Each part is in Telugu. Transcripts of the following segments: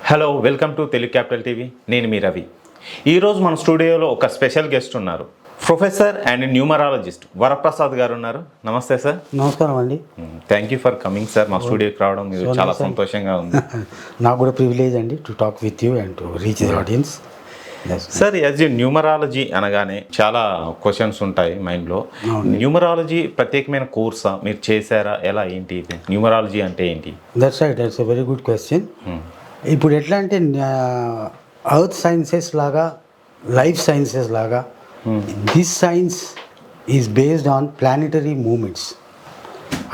Hello welcome to Telugu capital TV. నేను మీ రవి. ఈరోజు మన స్టూడియోలో ఒక స్పెషల్ గెస్ట్ ఉన్నారు. ప్రొఫెసర్ అండ్ న్యూమరాలజిస్ట్ వరప్రసాద్ గారు ఉన్నారు. నమస్తే సార్. నమస్కారం అండి. Thank you for coming sir. మా స్టూడియోకి రావడం మీరు చాలా సంతోషంగా ఉంది. నాకు కూడా ప్రివిలేజ్ అండి to talk with you and to reach the audience. Sir, as a numerology అనగానే చాలా క్వశ్చన్స్ ఉంటాయి మైండ్లో. న్యూమరాలజీ ప్రత్యేకమైన కోర్సా, మీరు చేశారా, ఎలా, ఏంటి ఇది న్యూమరాలజీ అంటే ఏంటి? That's right, that's a very good question. ఇప్పుడు ఎట్లా అంటే ఎర్త్ సైన్సెస్ లాగా, లైఫ్ సైన్సెస్ లాగా this science is based on planetary movements.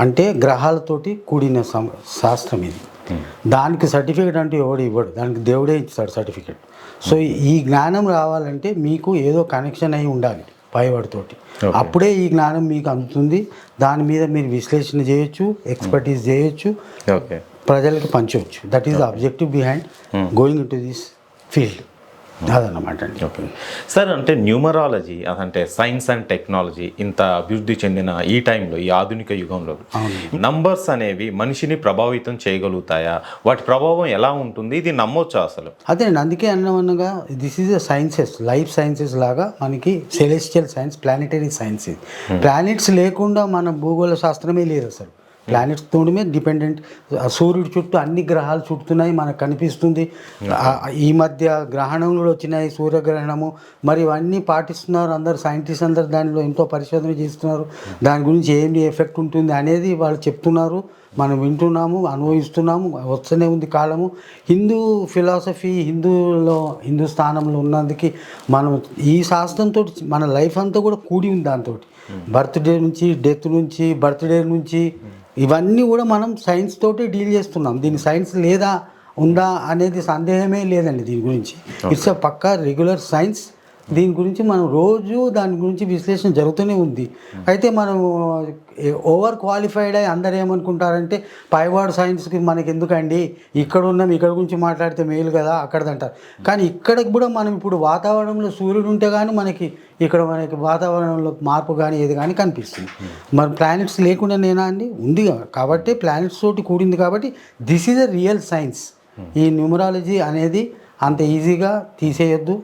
అంటే గ్రహాలతోటి కూడిన శాస్త్రం ఇది. దానికి సర్టిఫికేట్ అంటే ఎవడు ఇవ్వడు, దానికి దేవుడే ఇస్తాడు సర్టిఫికేట్. సో ఈ జ్ఞానం రావాలంటే మీకు ఏదో కనెక్షన్ అయి ఉండాలి పైవాడితోటి, అప్పుడే ఈ జ్ఞానం మీకు అందుతుంది. దాని మీద మీరు విశ్లేషణ చేయొచ్చు, ఎక్స్పర్టీస్ చేయొచ్చు, ప్రజలకి పంచవచ్చు. That is the objective behind going into this field. అదన్నమాట అండి. ఓకే సార్, అంటే న్యూమరాలజీ అదంటే సైన్స్ అండ్ టెక్నాలజీ ఇంత అభివృద్ధి చెందిన ఈ టైంలో, ఈ ఆధునిక యుగంలో నంబర్స్ అనేవి మనిషిని ప్రభావితం చేయగలుగుతాయా? వాటి ప్రభావం ఎలా ఉంటుంది? ఇది నమ్మొచ్చా అసలు? అదే అండి, అందుకే అన్నగా this is the sciences, life sciences లాగా మనకి సెలెస్టియల్ సైన్స్, ప్లానెటరీ సైన్స్. ఇది ప్లానెట్స్ లేకుండా మన భూగోళ శాస్త్రమే లేదు అసలు. ప్లానెట్స్ తోడమే డిపెండెంట్. సూర్యుడి చుట్టూ అన్ని గ్రహాలు చుట్టుతున్నాయి, మనకు కనిపిస్తుంది. ఈ మధ్య గ్రహణంలో వచ్చినాయి, సూర్యగ్రహణము. మరి ఇవన్నీ పాటిస్తున్నారు అందరు సైంటిస్ట్, అందరు దానిలో ఎంతో పరిశోధన చేస్తున్నారు. దాని గురించి ఏమి ఎఫెక్ట్ ఉంటుంది అనేది వాళ్ళు చెప్తున్నారు, మనం వింటున్నాము, అనుభవిస్తున్నాము. వస్తూనే ఉంది కాలము. హిందూ ఫిలాసఫీ, హిందూ స్థానంలో ఉన్నందుకు మనం ఈ శాస్త్రంతో మన లైఫ్ అంతా కూడా కూడి ఉంది. దాంతో బర్త్డే నుంచి, డెత్ నుంచి, బర్త్డే నుంచి, ఇవన్నీ కూడా మనం సైన్స్ తోటి డీల్ చేస్తున్నాం. దీని సైన్స్ లేదా ఉందా అనేది సందేహమే లేదండి. దీని గురించి ఇట్స్ అ పక్కా రెగ్యులర్ సైన్స్. దీని గురించి మనం రోజు దాని గురించి విశ్లేషణ జరుగుతూనే ఉంది. అయితే మనం ఓవర్ క్వాలిఫైడ్ అయ్యి అందరు ఏమనుకుంటారంటే పైవాడు సైన్స్కి మనకి ఎందుకండి, ఇక్కడ ఉన్నాం, ఇక్కడ గురించి మాట్లాడితే మేలు కదా అక్కడదంటారు. కానీ ఇక్కడికి కూడా మనం ఇప్పుడు వాతావరణంలో సూర్యుడు ఉంటే కానీ మనకి వాతావరణంలో మార్పు కానీ ఏది కానీ కనిపిస్తుంది. మరి ప్లానెట్స్ లేకుండా నేనా అండి, ఉంది కాబట్టి ప్లానెట్స్ తోటి కూడింది కాబట్టి this is a real science. ఈ న్యూమరాలజీ అనేది అంత ఈజీగా తీసేయొద్దు.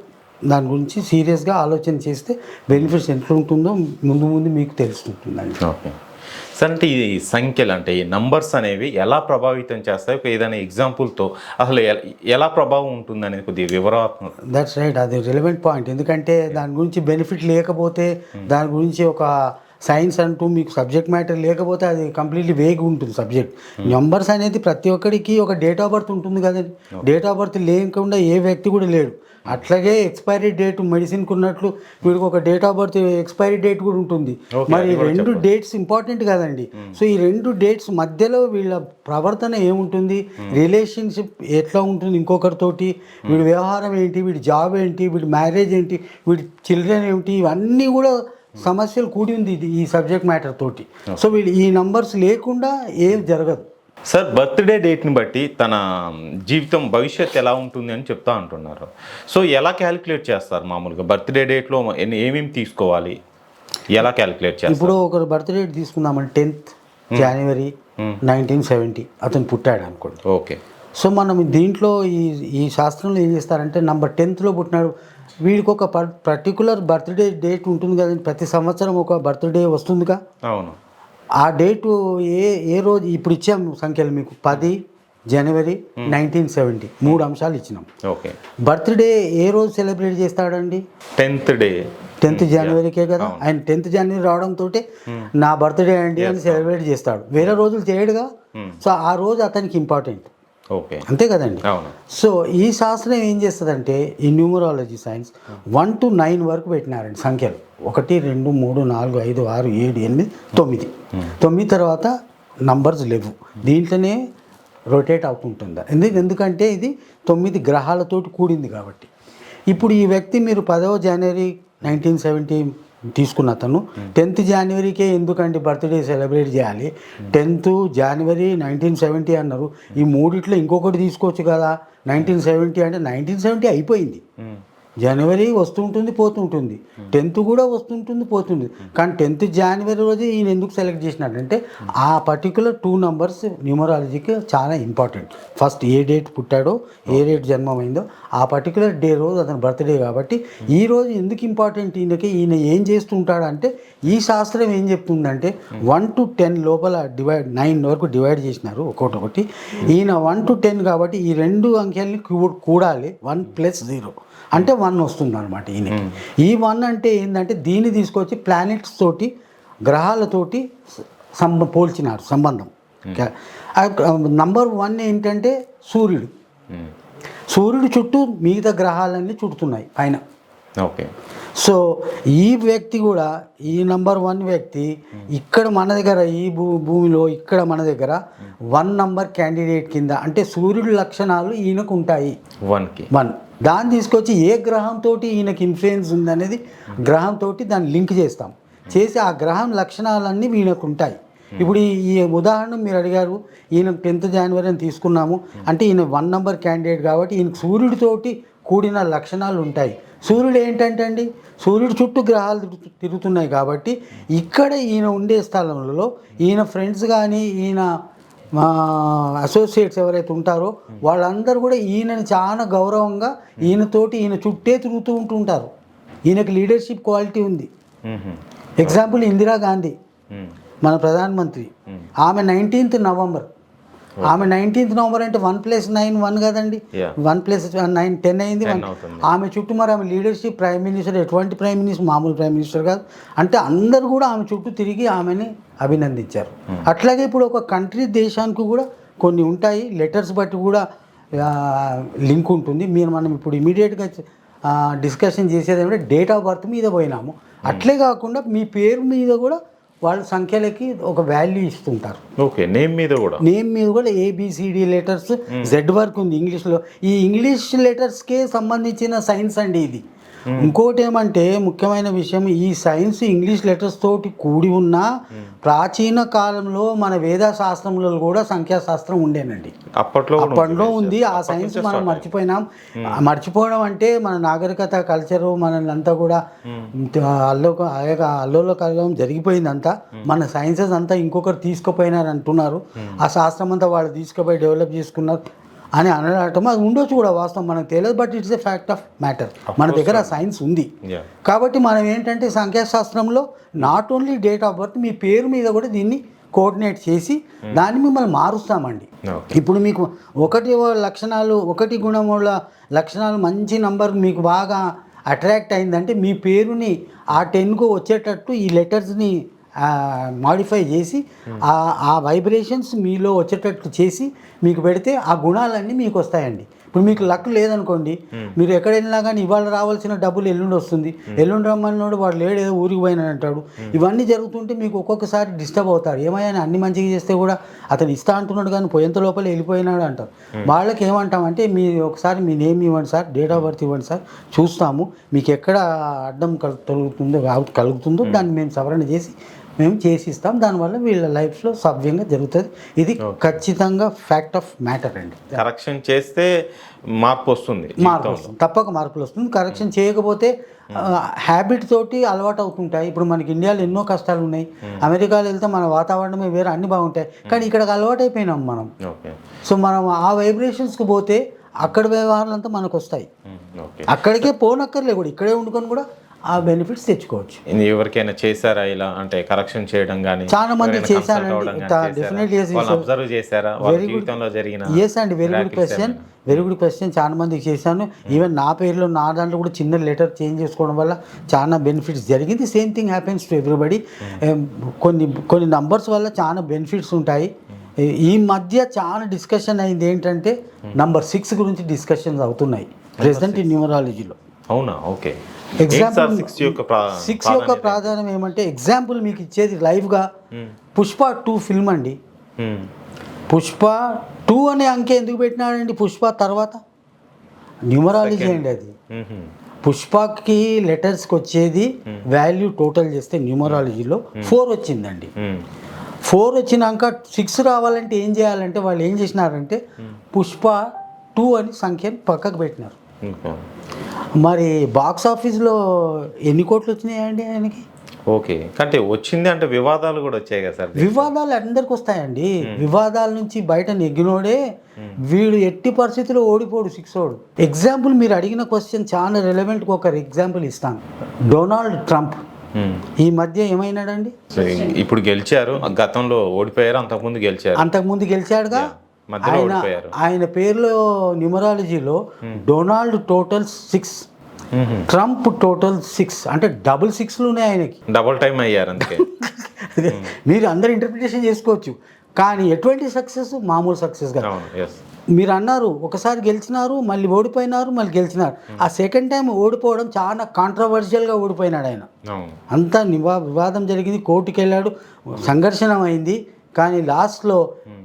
దాని గురించి సీరియస్గా ఆలోచన చేస్తే బెనిఫిట్స్ ఎట్లా ఉంటుందో ముందు మీకు తెలుస్తుంటుందండి. ఓకే సార్, అంటే ఈ సంఖ్యలు, అంటే ఈ నంబర్స్ అనేవి ఎలా ప్రభావితం చేస్తాయి? ఏదైనా ఎగ్జాంపుల్తో అసలు ఎలా ప్రభావం ఉంటుంది అనేది కొద్దిగా వివరాత్మక. దట్స్ రైట్, అది రిలవెంట్ పాయింట్. ఎందుకంటే దాని గురించి బెనిఫిట్ లేకపోతే, దాని గురించి ఒక సైన్స్ అంటూ మీకు సబ్జెక్ట్ మ్యాటర్ లేకపోతే అది కంప్లీట్లీ వేగ్ ఉంటుంది సబ్జెక్ట్. నెంబర్స్ అనేది ప్రతి ఒక్కరికి ఒక డేట్ ఆఫ్ బర్త్ ఉంటుంది కదండి. డేట్ ఆఫ్ బర్త్ లేకుండా ఏ వ్యక్తి కూడా లేడు. అట్లాగే ఎక్స్పైరీ డేట్ మెడిసిన్కి ఉన్నట్లు వీడికి ఒక date of birth expiry date కూడా ఉంటుంది. మరి రెండు డేట్స్ ఇంపార్టెంట్ కదండి. సో ఈ రెండు డేట్స్ మధ్యలో వీళ్ళ ప్రవర్తన ఏముంటుంది, రిలేషన్షిప్ ఎట్లా ఉంటుంది ఇంకొకరితోటి, వీడి వ్యవహారం ఏంటి, వీడి జాబ్ ఏంటి, వీడి మ్యారేజ్ ఏంటి, వీడి చిల్డ్రన్ ఏమిటి, ఇవన్నీ కూడా సమస్యలు కూడి ఉంది ఈ సబ్జెక్ట్ మ్యాటర్ తోటి. సో వీళ్ళు ఈ నంబర్స్ లేకుండా ఏం జరగదు. సార్, బర్త్డే డేట్ని బట్టి తన జీవితం భవిష్యత్తు ఎలా ఉంటుంది అని చెప్తా అంటున్నారు. సో ఎలా క్యాలిక్యులేట్ చేస్తారు మామూలుగా? బర్త్డే డేట్లో ఏమేమి తీసుకోవాలి, ఎలా క్యాలిక్యులేట్ చేస్తారు? ఇప్పుడు ఒకరు బర్త్డే డేట్ తీసుకుందామని 10th January 1970 అతను పుట్టాడు అనుకోండి. ఓకే. సో మనం దీంట్లో ఈ శాస్త్రంలో ఏం చేస్తారంటే నంబర్ 10th పుట్టినాడు, వీడికి ఒక పర్టికులర్ బర్త్డే డేట్ ఉంటుంది కదండి. ప్రతి సంవత్సరం ఒక బర్త్డే వస్తుందిగా. అవును. ఆ డేటు ఏ రోజు ఇప్పుడు ఇచ్చాం సంఖ్యలు మీకు 10 January 1970 3 అంశాలు ఇచ్చినాం. ఓకే. బర్త్డే ఏ రోజు సెలబ్రేట్ చేస్తాడండి? 10th Januaryకే కదా. ఆయన 10th January రావడంతో నా బర్త్డే అండి అని సెలబ్రేట్ చేస్తాడు. వేరే రోజులు చేయడుగా. సో ఆ రోజు అతనికి ఇంపార్టెంట్. ఓకే, అంతే కదండి. సో ఈ శాస్త్రం ఏం చేస్తుందంటే ఈ న్యూమరాలజీ సైన్స్ 1 to 9 వరకు పెట్టినారండి సంఖ్యలు. 1 2 3 4 5 6 7 8 9. 9 తర్వాత నంబర్స్ లేవు. దీంట్లోనే రొటేట్ అవుతుంటుంది. ఎందుకంటే ఇది 9 గ్రహాలతోటి కూడింది కాబట్టి. ఇప్పుడు ఈ వ్యక్తి మీరు 10వ January 1970 తీసుకున్న అతను 10th Januaryకే ఎందుకండి బర్త్డే సెలబ్రేట్ చేయాలి? 10th January 1970 అన్నారు. ఈ మూడిట్లో ఇంకొకటి తీసుకోవచ్చు కదా. 1970 అంటే 1970 అయిపోయింది. జనవరి వస్తుంటుంది పోతుంటుంది, 10th కూడా వస్తుంటుంది పోతుంది. కానీ 10th జనవరి రోజు ఈయన ఎందుకు సెలెక్ట్ చేసినాడంటే ఆ పర్టికులర్ 2 numbers న్యూమరాలజీకి చాలా ఇంపార్టెంట్. ఫస్ట్ ఏ డేట్ పుట్టాడో, ఏ డేట్ జన్మమైందో ఆ పర్టికులర్ డే రోజు అతని బర్త్డే కాబట్టి ఈ రోజు ఎందుకు ఇంపార్టెంట్ ఈయనకి, ఈయన ఏం చేస్తుంటాడంటే ఈ శాస్త్రం ఏం చెప్తుందంటే 1 to 10 లోపల 9 వరకు డివైడ్ చేసినారు ఒక్కొక్కటి. ఈయన 1 to 10 కాబట్టి ఈ 2 అంకెల్ని కూడాలి, 1 + 0 అంటే 1 వస్తుంది అనమాట ఈయనకి. ఈ 1 అంటే ఏంటంటే దీన్ని తీసుకొచ్చి ప్లానెట్స్ తోటి, గ్రహాలతోటి పోల్చినారు సంబంధం. నంబర్ 1 ఏంటంటే సూర్యుడు. సూర్యుడు చుట్టూ మిగతా గ్రహాలన్నీ చుడుతున్నాయి పైన. ఓకే. సో ఈ వ్యక్తి కూడా, ఈ నంబర్ 1 వ్యక్తి ఇక్కడ మన దగ్గర ఈ భూమిలో ఇక్కడ మన దగ్గర 1 నంబర్ క్యాండిడేట్ కింద, అంటే సూర్యుడి లక్షణాలు ఈయనకు ఉంటాయి 1. దాన్ని తీసుకొచ్చి ఏ గ్రహంతో ఈయనకి ఇన్ఫ్లుయెన్స్ ఉందనేది గ్రహంతో దాన్ని లింక్ చేస్తాం, చేసి ఆ గ్రహం లక్షణాలన్నీ ఈయనకు ఉంటాయి. ఇప్పుడు ఈ ఉదాహరణ మీరు అడిగారు, ఈయన 10th జనవరి అని తీసుకున్నాము అంటే ఈయన 1 నంబర్ క్యాండిడేట్ కాబట్టి ఈయనకు సూర్యుడితోటి కూడిన లక్షణాలు ఉంటాయి. సూర్యుడు ఏంటంటే అండి, సూర్యుడు చుట్టూ గ్రహాలు తిరుగుతున్నాయి కాబట్టి ఇక్కడ ఈయన ఉండే స్థలంలో ఈయన ఫ్రెండ్స్ కానీ ఈయన అసోసియేట్స్ ఎవరైతే ఉంటారో వాళ్ళందరూ కూడా ఈయనని చాలా గౌరవంగా ఈయన చుట్టే తిరుగుతూ ఉంటుంటారు. ఈయనకి లీడర్షిప్ క్వాలిటీ ఉంది. ఎగ్జాంపుల్ ఇందిరాగాంధీ మన ప్రధానమంత్రి, ఆమె 19th నవంబర్. ఆమె 19th నవంబర్ అంటే 1 + 9 1 కదండి, 1 + 9 10 అయింది. ఆమె చుట్టూ మరి ఆమె లీడర్షిప్, ప్రైమ్ మినిస్టర్, ఎటువంటి ప్రైమ్ మినిస్టర్, మామూలు ప్రైమ్ మినిస్టర్ కాదు, అంటే అందరూ కూడా ఆమె చుట్టూ తిరిగి ఆమెని అభినందించారు. అట్లాగే ఇప్పుడు ఒక కంట్రీ దేశానికి కూడా కొన్ని ఉంటాయి, లెటర్స్ బట్టి కూడా లింక్ ఉంటుంది. మనం ఇప్పుడు ఇమీడియట్గా డిస్కషన్ చేసేది ఏమంటే డేట్ ఆఫ్ బర్త్ మీద పోయినాము. అట్లే కాకుండా మీ పేరు మీద కూడా వాళ్ళ సంఖ్యలకి ఒక వాల్యూ ఇస్తుంటారు. ఓకే. నేమ్ మీద కూడా ABCD లెటర్స్ Z వరకు ఉంది ఇంగ్లీష్లో. ఈ ఇంగ్లీష్ లెటర్స్కే సంబంధించిన సైన్స్ అండి ఇది. ఇంకోటి ఏమంటే ముఖ్యమైన విషయం, ఈ సైన్స్ ఇంగ్లీష్ లెటర్స్ తోటి కూడి ఉన్న ప్రాచీన కాలంలో మన వేద శాస్త్రంలో కూడా సంఖ్యాశాస్త్రం ఉండేనండి. అప్పట్లో ఉంది. ఆ సైన్స్ మనం మర్చిపోయినాం. మర్చిపోవడం అంటే మన నాగరికత, కల్చరు మనల్ని కూడా అల్లోలో కలగడం జరిగిపోయిందంతా. మన సైన్సెస్ అంతా ఇంకొకరు తీసుకుపోయినారు అంటున్నారు. ఆ శాస్త్రం అంతా వాళ్ళు తీసుకుపోయి డెవలప్ చేసుకున్నారు అని అనడం అది ఉండొచ్చు కూడా, వాస్తవం మనకు తెలియదు. But it's a fact of matter. మన దగ్గర సైన్స్ ఉంది కాబట్టి మనం ఏంటంటే సంఖ్యాశాస్త్రంలో not only date of birth, మీ పేరు మీద కూడా దీన్ని కోఆర్డినేట్ చేసి దాన్ని మిమ్మల్ని మారుస్తామండి. ఇప్పుడు మీకు 1 లక్షణాలు, 1 గుణముల లక్షణాలు మంచి నంబర్ మీకు బాగా అట్రాక్ట్ అయిందంటే మీ పేరుని ఆ 10కు వచ్చేటట్టు ఈ లెటర్స్ని మాడిఫై చేసి ఆ వైబ్రేషన్స్ మీలో వచ్చేటట్టు చేసి మీకు పెడితే ఆ గుణాలన్నీ మీకు వస్తాయండి. ఇప్పుడు మీకు లక్ లేదనుకోండి, మీరు ఎక్కడ వెళ్ళినా కానీ ఇవాళ రావాల్సిన డబ్బులు ఎల్లుండి వస్తుంది, ఎల్లుండి రమ్మన్నాడు వాడు లేడు, ఏదో ఊరికి పోయినాడు అంటాడు. ఇవన్నీ జరుగుతుంటే మీకు ఒక్కొక్కసారి డిస్టర్బ్ అవుతారు. ఏమైనా అన్ని మంచిగా చేస్తే కూడా అతను ఇస్తా అంటున్నాడు కానీ పోయేంత లోపల వెళ్ళిపోయినాడు అంటారు. వాళ్ళకి ఏమంటామంటే ఒకసారి మీ నేమ్ ఇవ్వండి సార్, డేట్ ఆఫ్ బర్త్ ఇవ్వండి సార్, చూస్తాము మీకు ఎక్కడ అడ్డం కలుగుతుందో దాన్ని మేము సవరణ చేసి మేము చేసిస్తాం. దానివల్ల వీళ్ళ లైఫ్లో సవ్యంగా జరుగుతుంది. ఇది ఖచ్చితంగా ఫ్యాక్ట్ ఆఫ్ మ్యాటర్ అండి. కరెక్షన్ చేస్తే మార్పు వస్తుంది, తప్పక మార్పులు వస్తుంది. కరెక్షన్ చేయకపోతే హ్యాబిట్ తోటి అలవాటు అవుతుంటాయి. ఇప్పుడు మనకి ఇండియాలో ఎన్నో కష్టాలు ఉన్నాయి. అమెరికాలో వెళ్తే మన వాతావరణమే వేరే, అన్ని బాగుంటాయి. కానీ ఇక్కడికి అలవాటు అయిపోయినాం మనం. సో మనం ఆ వైబ్రేషన్స్కి పోతే అక్కడ వ్యవహారాలంతా మనకు వస్తాయి. అక్కడికే పోనక్కర్లే, కూడా ఇక్కడే వండుకొని కూడా ఆ బెనిఫిట్స్ తెచ్చుకోవచ్చు. ఎవరికైనా చేశారా ఇలా, అంటే కరెక్షన్ చేయడం కానీ? చాలా మంది చేశానండి, డెఫినెట్లీ. అబ్జర్వ్ చేశారా జీవితంలో జరిగిన? ఎస్ అండి, వెరీ గుడ్ క్వశ్చన్. చాలా మందికి చేశాను. ఈవెన్ నా పేరులో నా దాంట్లో కూడా చిన్న లెటర్ చేంజ్ చేసుకోవడం వల్ల చాలా బెనిఫిట్స్ జరిగింది. Same thing happens to everybody. కొన్ని నంబర్స్ వల్ల చాలా బెనిఫిట్స్ ఉంటాయి. ఈ మధ్య చాలా డిస్కషన్ అయింది ఏంటంటే నంబర్ 6 గురించి డిస్కషన్స్ అవుతున్నాయి ప్రెసెంట్ ఈ న్యూమరాలజీలో. అవునా? ఓకే. ఎగ్జాంపుల్ 6 యొక్క ప్రాధాన్యం ఏమంటే, ఎగ్జాంపుల్ మీకు ఇచ్చేది లైవ్గా పుష్ప 2 ఫిల్మ్ అండి. పుష్ప 2 అనే అంకె ఎందుకు పెట్టినాడండి? పుష్ప తర్వాత న్యూమరాలజీ అండి అది. పుష్పకి లెటర్స్కి వచ్చేది వాల్యూ టోటల్ చేస్తే న్యూమరాలజీలో 4 వచ్చిందండి. 4 వచ్చినాక 6 రావాలంటే ఏం చేయాలంటే వాళ్ళు ఏం చేసినారంటే పుష్ప 2 అని సంఖ్యను పక్కకు పెట్టినారు. మరి బాక్స్ ఆఫీస్లో ఎన్ని కోట్లు వచ్చినాయండి ఆయనకి? ఓకే, అంటే వచ్చింది అంటే వివాదాలు కూడా వచ్చాయి కదా సార్. వివాదాలు అందరికి వస్తాయండి. వివాదాల నుంచి బయట నెగ్గినోడే వీడు ఎట్టి పరిస్థితుల్లో ఓడిపోడు, 6 ఓడు. ఎగ్జాంపుల్ మీరు అడిగిన క్వశ్చన్ చాలా రెలవెంట్. ఒక ఎగ్జాంపుల్ ఇస్తాను. డొనాల్డ్ ట్రంప్ ఈ మధ్య ఏమైనాడండి? ఇప్పుడు గెలిచారు, గతంలో ఓడిపోయారు, అంతకుముందు గెలిచాడుగా. ఆయన పేరులో న్యూమరాలజీలో డొనాల్డ్ టోటల్ 6, ట్రంప్ టోటల్ 6, అంటే డబుల్ 6లు ఉన్నాయి ఆయనకి. డబుల్ టైం అయ్యారు అందుకే. మీరు అందరు ఇంటర్ప్రిటేషన్ చేసుకోవచ్చు, కానీ ఎటువంటి సక్సెస్? మామూలు సక్సెస్ కదా. మీరు అన్నారు ఒకసారి గెలిచినారు, మళ్ళీ ఓడిపోయినారు, మళ్ళీ గెలిచినారు. ఆ సెకండ్ టైం ఓడిపోవడం చాలా కాంట్రవర్షియల్గా ఓడిపోయినాడు ఆయన. అంతా వివాదం జరిగింది, కోర్టుకు వెళ్ళాడు, సంఘర్షణ అయింది. కానీ లాస్ట్లో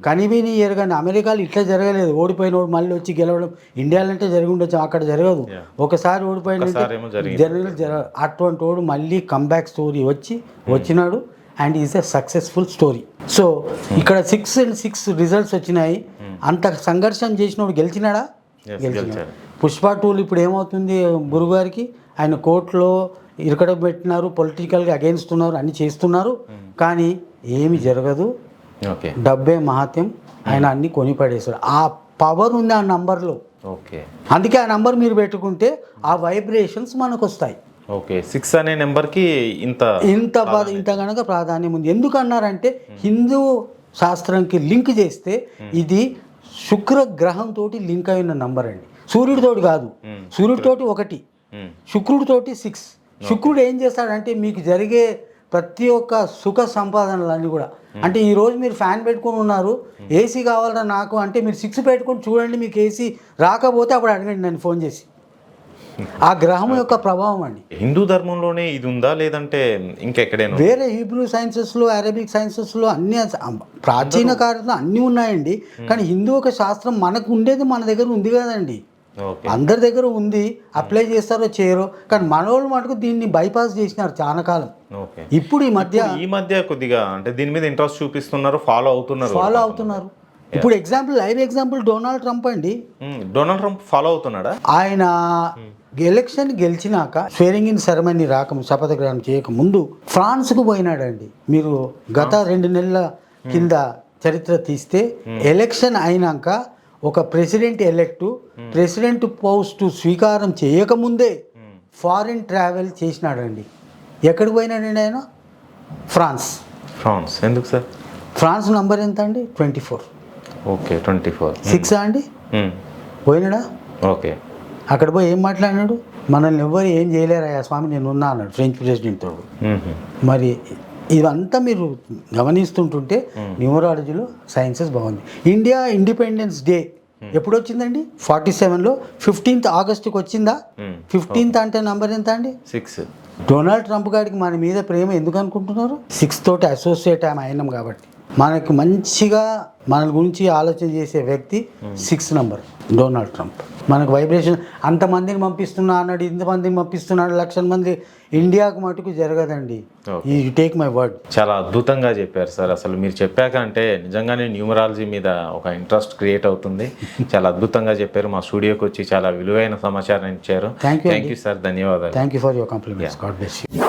కనివిని ఎరగని అమెరికాలో ఇట్లా జరగలేదు. ఓడిపోయినోడు మళ్ళీ వచ్చి గెలవడం ఇండియాలో అంటే జరిగి ఉండొచ్చు, అక్కడ జరగదు. ఒకసారి ఓడిపోయిన అటువంటి వాడు మళ్ళీ కంబ్యాక్ స్టోరీ వచ్చినాడు and is a successful story. So ఇక్కడ 6 and 6 రిజల్ట్స్ వచ్చినాయి. అంత సంఘర్షణ చేసినోడు గెలిచినాడా? గెలిచినాడు. పుష్ప 2 ఇప్పుడు ఏమవుతుంది? గురుగారికి ఆయన కోర్టులో ఇరకడ పెట్టినారు, పొలిటికల్గా అగేన్స్ట్ ఉన్నారు, అన్ని చేస్తున్నారు, కానీ ఏమి జరగదు. డబ్బే మహాత్యం. ఆయన అన్ని కొనిపడేశాడు. ఆ పవర్ ఉంది ఆ నంబర్లో. అందుకే ఆ నంబర్ మీరు పెట్టుకుంటే ఆ వైబ్రేషన్స్ మనకు వస్తాయి. ఓకే, 6 అనే నెంబర్కి ఇంత కనుక ప్రాధాన్యం ఉంది. ఎందుకన్నారంటే హిందూ శాస్త్రంకి లింక్ చేస్తే ఇది శుక్ర గ్రహంతో లింక్ అయిన నంబర్ అండి. సూర్యుడితోటి కాదు, సూర్యుడితోటి 1, శుక్రుడితోటి 6. శుక్రుడు ఏం చేస్తాడంటే మీకు జరిగే ప్రతి ఒక్క సుఖ సంపాదనలన్నీ కూడా, అంటే ఈరోజు మీరు ఫ్యాన్ పెట్టుకొని ఉన్నారు, ఏసీ కావాలరా నాకు అంటే మీరు 6 పెట్టుకొని చూడండి, మీకు ఏసీ రాకపోతే అప్పుడు అడగండి నన్ను ఫోన్ చేసి. ఆ గ్రహం యొక్క ప్రభావం అండి. హిందూ ధర్మంలోనే ఇది ఉందా లేదంటే ఇంకెక్కడైనా? వేరే హీబ్రూ సైన్సెస్లో, అరబిక్ సైన్సెస్లో అన్ని ప్రాచీన కాలంలో అన్నీ ఉన్నాయండి. కానీ హిందూ ఒక శాస్త్రం మనకు ఉండేది మన దగ్గర ఉంది కదండి. అందరి దగ్గర ఉంది, అప్లై చేస్తారో చేయరో, కానీ మనోళ్ళు మటుకు దీన్ని బైపాస్ చేసినారు చాలా కాలం. ఇప్పుడు ఈ మధ్య కొద్దిగా అంటే దీని మీద ఇంట్రెస్ట్ చూపిస్తున్నారు, ఫాలో అవుతున్నారు. ఇప్పుడు లైవ్ ఎగ్జాంపుల్ డొనాల్డ్ ట్రంప్ అండి. డొనాల్డ్ ట్రంప్ ఫాలో అవుతున్నాడా? ఆయన ఎలక్షన్ గెలిచినాక స్వేరింగ్ ఇన్ సెరమనీ శపథ గ్రహణం చేయక ముందు ఫ్రాన్స్కు పోయినాడండి. మీరు గత 2 నెలల కింద చరిత్ర తీస్తే ఎలక్షన్ అయినాక ఒక ప్రెసిడెంట్ పోస్ట్ స్వీకారం చేయకముందే ఫారిన్ ట్రావెల్ చేసినాడండి. ఎక్కడికి పోయినాడండి ఆయన? ఫ్రాన్స్. ఎందుకు సార్? ఫ్రాన్స్ నంబర్ ఎంత అండి? 24. ఓకే, 24. 6 అండి. పోయినాడా? ఓకే. అక్కడ పోయి ఏం మాట్లాడినాడు? మనల్ని ఎవ్వరు ఏం చేయలేరయ్యా స్వామి, నేను ఉన్నా అన్నాడు ఫ్రెంచ్ ప్రెసిడెంట్ తోడు. మరి ఇదంతా మీరు గమనిస్తుంటుంటే న్యూమరాలజీలో సైన్సెస్ బాగుంది. ఇండియా ఇండిపెండెన్స్ డే ఎప్పుడు వచ్చిందండి? 47లో 15th ఆగస్టుకి వచ్చిందా? 15th అంటే నంబర్ ఎంత అండి? 6. డొనాల్డ్ ట్రంప్ గారికి మన మీద ప్రేమ ఎందుకు అనుకుంటున్నారు? 6 తోటి అసోసియేట్ అయినాం కాబట్టి. మనకి మంచిగా మన గురించి ఆలోచన చేసే వ్యక్తి 6 నంబర్ డొనాల్డ్ ట్రంప్. మనకు వైబ్రేషన్ అంతమందిని పంపిస్తున్నా అన్నాడు, ఇంతమందిని పంపిస్తున్నాడు, 1,00,000 మంది. ఇండియాకు మటుకు జరగదండి. You take my word. చాలా అద్భుతంగా చెప్పారు సార్. అసలు మీరు చెప్పాక అంటే నిజంగానే న్యూమరాలజీ మీద ఒక ఇంట్రెస్ట్ క్రియేట్ అవుతుంది. చాలా అద్భుతంగా చెప్పారు. మా స్టూడియోకి వచ్చి చాలా విలువైన సమాచారం ఇచ్చారు. Thank you sir. ధన్యవాదాలు. Thank you for your compliments. God bless you.